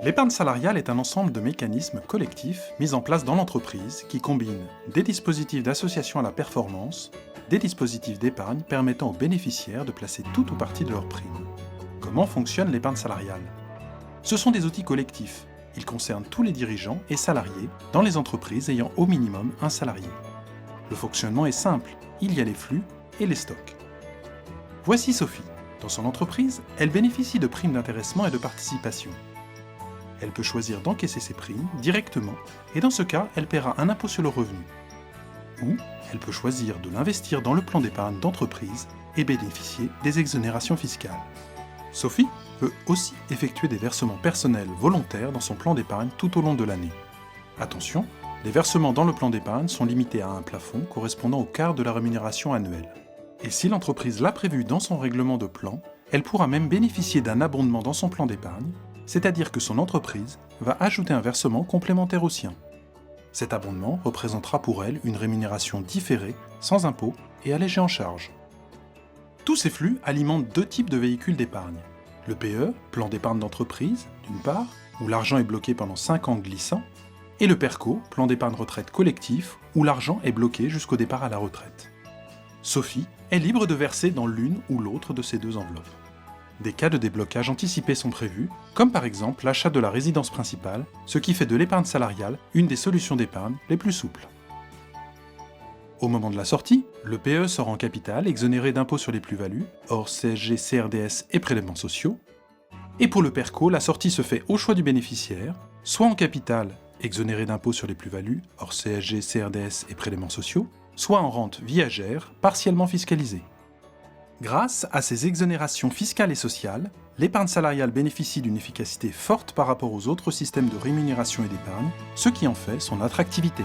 L'épargne salariale est un ensemble de mécanismes collectifs mis en place dans l'entreprise qui combinent des dispositifs d'association à la performance, des dispositifs d'épargne permettant aux bénéficiaires de placer tout ou partie de leur prime. Comment fonctionne l'épargne salariale? Ce sont des outils collectifs. Ils concernent tous les dirigeants et salariés dans les entreprises ayant au minimum un salarié. Le fonctionnement est simple, il y a les flux et les stocks. Voici Sophie. Dans son entreprise, elle bénéficie de primes d'intéressement et de participation. Elle peut choisir d'encaisser ses primes directement et dans ce cas, elle paiera un impôt sur le revenu. Ou elle peut choisir de l'investir dans le plan d'épargne d'entreprise et bénéficier des exonérations fiscales. Sophie peut aussi effectuer des versements personnels volontaires dans son plan d'épargne tout au long de l'année. Attention, les versements dans le plan d'épargne sont limités à un plafond correspondant au quart de la rémunération annuelle. Et si l'entreprise l'a prévu dans son règlement de plan, elle pourra même bénéficier d'un abondement dans son plan d'épargne, c'est-à-dire que son entreprise va ajouter un versement complémentaire au sien. Cet abondement représentera pour elle une rémunération différée, sans impôt et allégée en charge. Tous ces flux alimentent deux types de véhicules d'épargne. Le PE, plan d'épargne d'entreprise, d'une part, où l'argent est bloqué pendant 5 ans glissants, et le PERCO, plan d'épargne retraite collectif, où l'argent est bloqué jusqu'au départ à la retraite. Sophie est libre de verser dans l'une ou l'autre de ces deux enveloppes. Des cas de déblocage anticipé sont prévus, comme par exemple l'achat de la résidence principale, ce qui fait de l'épargne salariale une des solutions d'épargne les plus souples. Au moment de la sortie, le PE sort en capital exonéré d'impôt sur les plus-values, hors CSG, CRDS et prélèvements sociaux. Et pour le PERCO, la sortie se fait au choix du bénéficiaire, soit en capital exonéré d'impôt sur les plus-values, hors CSG, CRDS et prélèvements sociaux, soit en rente viagère, partiellement fiscalisée. Grâce à ces exonérations fiscales et sociales, l'épargne salariale bénéficie d'une efficacité forte par rapport aux autres systèmes de rémunération et d'épargne, ce qui en fait son attractivité.